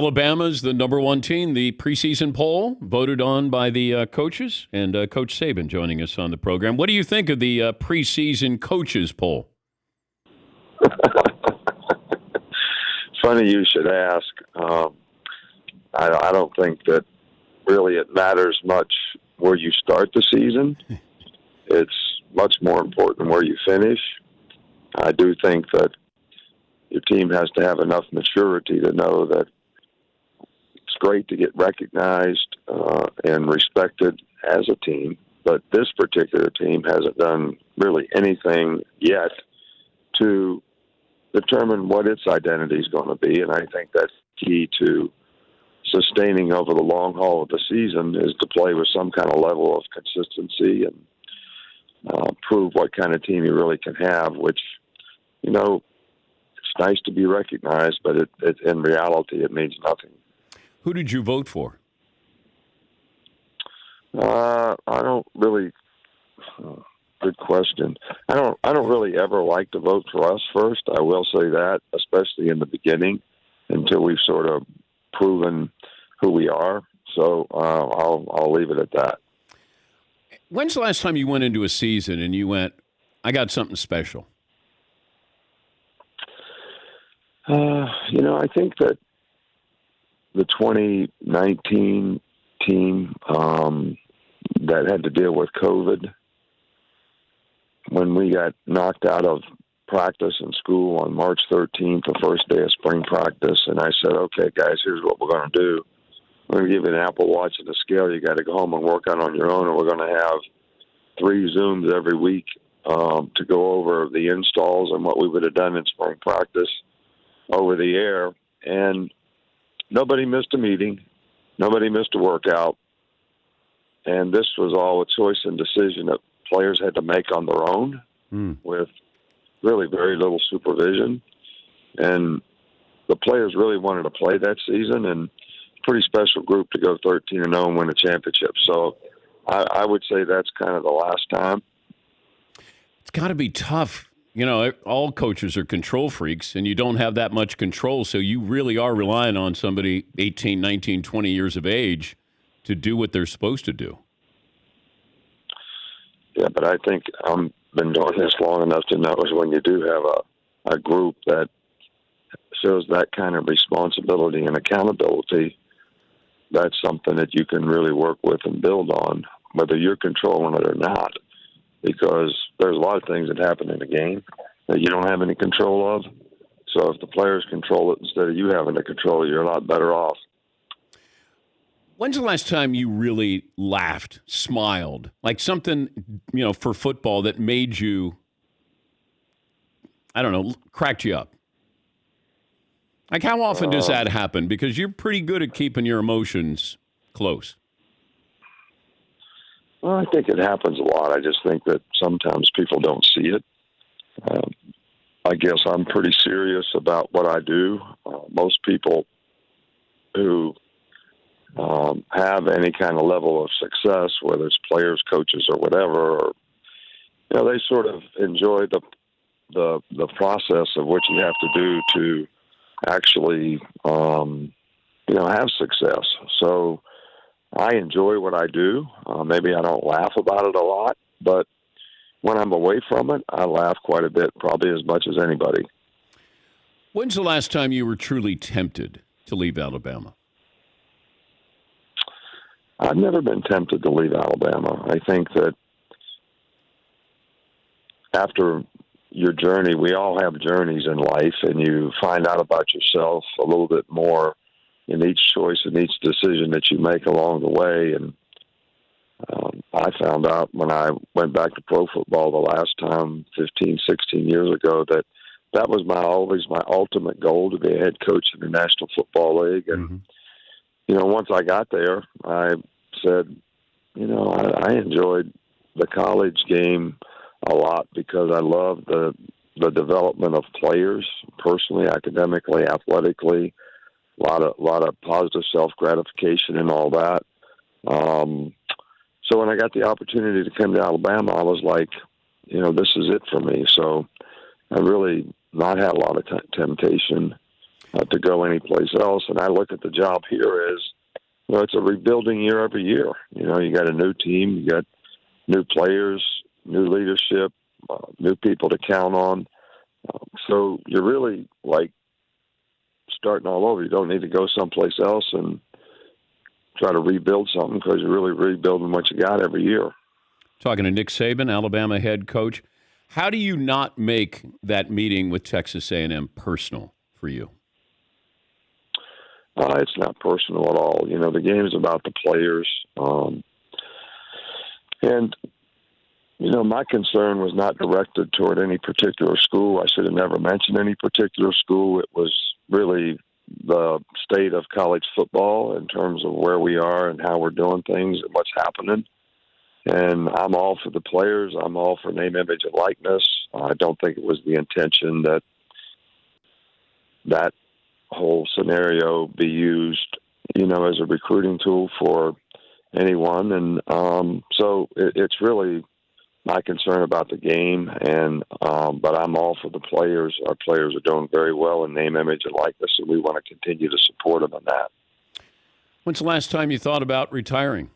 Alabama's the number one team. The preseason poll voted on by the coaches, and Coach Saban joining us on the program. What do you think of the preseason coaches poll? Funny you should ask. I don't think that really it matters much where you start the season. It's much more important where you finish. I do think that your team has to have enough maturity to know that it's great to get recognized and respected as a team, but this particular team hasn't done really anything yet to determine what its identity is going to be, and I think that's key to sustaining over the long haul of the season is to play with some kind of level of consistency and prove what kind of team you really can have, which, it's nice to be recognized, but in reality, it means nothing. Who did you vote for? I don't really. Good question. I don't really ever like to vote for us first. I will say that, especially in the beginning, until we've sort of proven who we are. So I'll leave it at that. When's the last time you went into a season and you went, I got something special? I think that the 2019 team that had to deal with COVID, when we got knocked out of practice in school on March 13th, the first day of spring practice, and I said, okay, guys, here's what we're going to do. We're going to give you an Apple Watch and a scale. You got to go home and work on your own, and we're going to have 3 Zooms every week to go over the installs and what we would have done in spring practice over the air. And nobody missed a meeting. Nobody missed a workout. And this was all a choice and decision that players had to make on their own with really very little supervision. And the players really wanted to play that season, and pretty special group to go 13-0 and win a championship. So I would say that's kind of the last time. It's got to be tough. All coaches are control freaks, and you don't have that much control, so you really are relying on somebody 18, 19, 20 years of age to do what they're supposed to do. Yeah, but I think I've been doing this long enough to know is when you do have a group that shows that kind of responsibility and accountability, that's something that you can really work with and build on, whether you're controlling it or not, because there's a lot of things that happen in a game that you don't have any control of. So if the players control it instead of you having to control it, you're a lot better off. When's the last time you really laughed, smiled, like something, for football that made you, cracked you up? Like, how often does that happen? Because you're pretty good at keeping your emotions close. Well, I think it happens a lot. I just think that sometimes people don't see it. I guess I'm pretty serious about what I do. Most people who have any kind of level of success, whether it's players, coaches, or whatever, or, they sort of enjoy the process of what you have to do to actually, have success. So I enjoy what I do. Maybe I don't laugh about it a lot, but when I'm away from it, I laugh quite a bit, probably as much as anybody. When's the last time you were truly tempted to leave Alabama? I've never been tempted to leave Alabama. I think that after your journey, we all have journeys in life, and you find out about yourself a little bit more in each choice and each decision that you make along the way. And I found out when I went back to pro football the last time, 15, 16 years ago, that was always my ultimate goal, to be a head coach in the National Football League. And, once I got there, I said, I enjoyed the college game a lot because I loved the development of players, personally, academically, athletically, a lot of positive self-gratification and all that. So when I got the opportunity to come to Alabama, I was like, this is it for me. So I really not had a lot of temptation. to go anyplace else. And I look at the job here as, it's a rebuilding year every year. You got a new team, you got new players, new leadership, new people to count on. So you're really like starting all over. You don't need to go someplace else and try to rebuild something because you're really rebuilding what you got every year. Talking to Nick Saban, Alabama head coach. How do you not make that meeting with Texas A&M personal for you? It's not personal at all. The game's about the players. And my concern was not directed toward any particular school. I should have never mentioned any particular school. It was really the state of college football in terms of where we are and how we're doing things and what's happening. And I'm all for the players. I'm all for name, image, and likeness. I don't think it was the intention that whole scenario be used, as a recruiting tool for anyone. And so it's really my concern about the game. And but I'm all for the players. Our players are doing very well in name, image, and likeness, and we want to continue to support them in that. When's the last time you thought about retiring?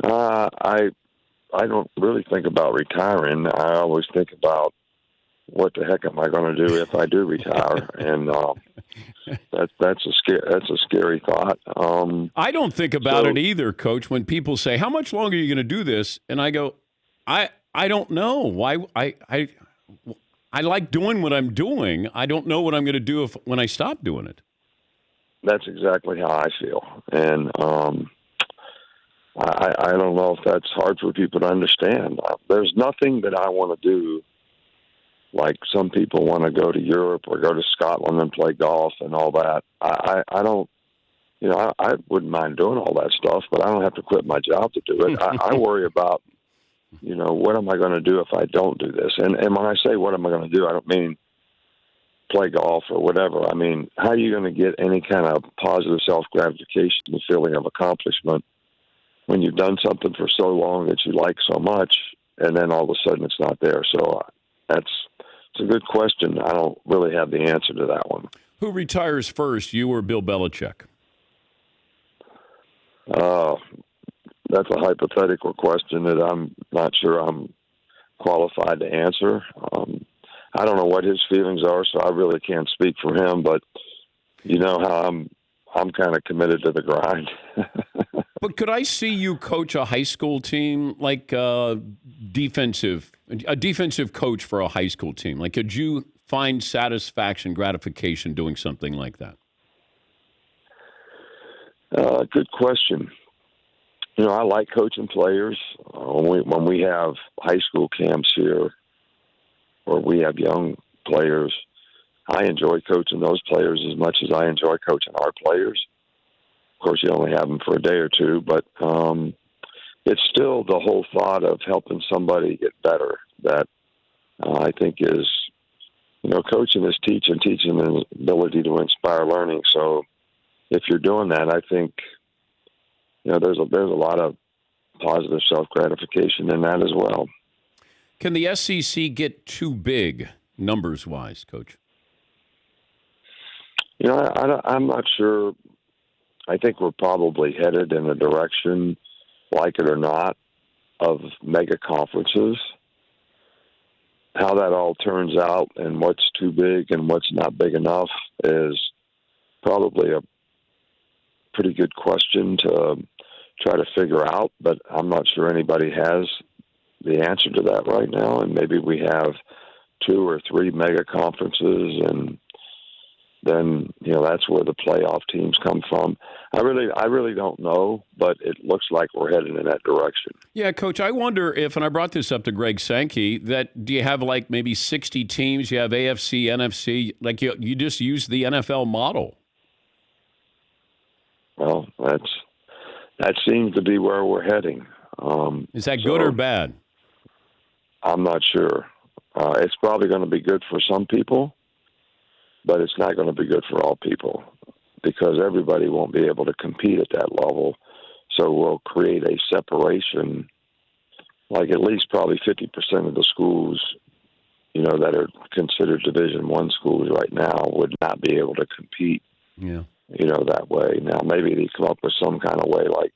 I don't really think about retiring. I always think about what the heck am I going to do if I do retire, and that's a scary thought. I don't think about it either, Coach. When people say, "How much longer are you going to do this?" and I go, I don't know. Why I like doing what I'm doing. I don't know what I'm going to do when I stop doing it. That's exactly how I feel, and I don't know if that's hard for people to understand. There's nothing that I want to do like some people want to go to Europe or go to Scotland and play golf and all that. I don't, I wouldn't mind doing all that stuff, but I don't have to quit my job to do it. I worry about, what am I going to do if I don't do this? And when I say what am I going to do, I don't mean play golf or whatever. I mean, how are you going to get any kind of positive self-gratification, the feeling of accomplishment when you've done something for so long that you like so much, and then all of a sudden it's not there? So it's a good question. I don't really have the answer to that one. Who retires first, you or Bill Belichick? That's a hypothetical question that I'm not sure I'm qualified to answer. I don't know what his feelings are, so I really can't speak for him. But you know how I'm kind of committed to the grind. But could I see you coach a high school team, like a defensive coach for a high school team? Like, could you find satisfaction, gratification doing something like that? Good question. I like coaching players. When we have high school camps here, or we have young players, I enjoy coaching those players as much as I enjoy coaching our players. Of course, you only have them for a day or two, but it's still the whole thought of helping somebody get better that I think is, coaching is teaching the ability to inspire learning. So if you're doing that, I think, there's a lot of positive self-gratification in that as well. Can the SEC get too big numbers-wise, Coach? I'm not sure. I think we're probably headed in a direction, like it or not, of mega conferences. How that all turns out and what's too big and what's not big enough is probably a pretty good question to try to figure out, but I'm not sure anybody has the answer to that right now. And maybe we have 2 or 3 mega conferences, and then that's where the playoff teams come from. I really don't know, but it looks like we're headed in that direction. Yeah, Coach, I wonder if, and I brought this up to Greg Sankey, that do you have like maybe 60 teams? You have AFC, NFC, like you just use the NFL model. Well, that seems to be where we're heading. Is that good or bad? I'm not sure. It's probably going to be good for some people, but it's not going to be good for all people because everybody won't be able to compete at that level. So we'll create a separation, like at least probably 50% of the schools that are considered Division I schools right now would not be able to compete, Yeah. That way. Now, maybe they come up with some kind of way like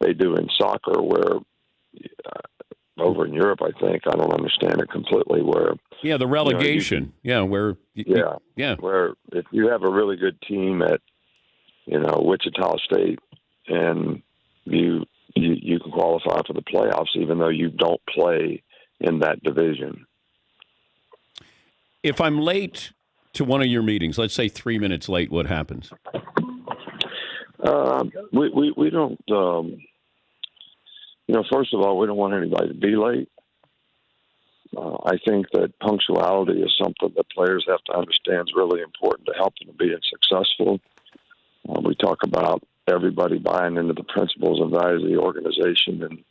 they do in soccer where over in Europe, I think, I don't understand it completely, where the relegation. Where if you have a really good team at, Wichita State and you can qualify for the playoffs even though you don't play in that division. If I'm late to one of your meetings, let's say 3 minutes late, what happens? We don't, first of all, we don't want anybody to be late. I think that punctuality is something that players have to understand is really important to help them being successful. We talk about everybody buying into the principles and values of the organization, and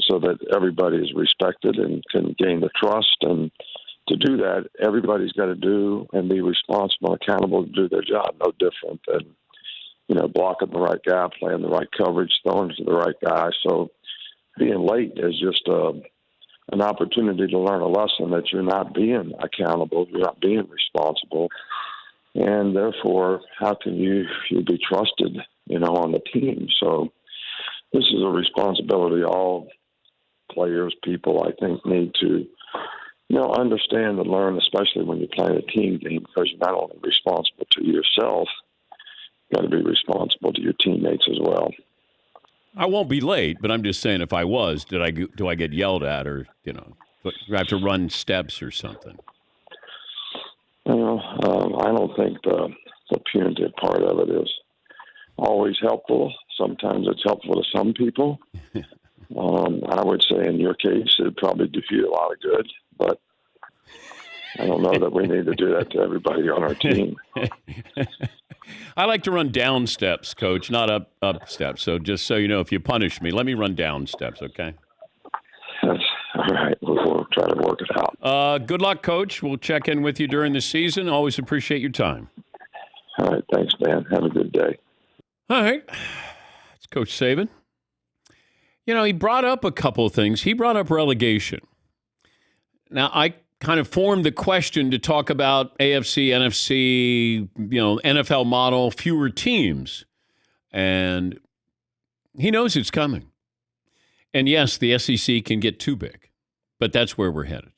so that everybody is respected and can gain the trust. And to do that, everybody's got to do and be responsible, accountable to do their job. No different than blocking the right guy, playing the right coverage, throwing to the right guy. So being late is just an opportunity to learn a lesson that you're not being accountable, you're not being responsible, and therefore, how can you be trusted, on the team? So this is a responsibility all players, people, I think, need to, understand and learn, especially when you're playing a team game, because you're not only responsible to yourself, you've got to be responsible to your teammates as well. I won't be late, but I'm just saying, if I was, do I get yelled at, or do I have to run steps or something? I don't think the punitive part of it is always helpful. Sometimes it's helpful to some people. I would say in your case, it'd probably do you a lot of good, but I don't know that we need to do that to everybody on our team. I like to run down steps, Coach, not up steps. So just so you know, if you punish me, let me run down steps, okay? That's all right. We'll try to work it out. Good luck, Coach. We'll check in with you during the season. Always appreciate your time. All right. Thanks, man. Have a good day. All right. It's Coach Saban. He brought up a couple of things. He brought up relegation. Now, I kind of formed the question to talk about AFC, NFC, NFL model, fewer teams. And he knows it's coming. And yes, the SEC can get too big, but that's where we're headed.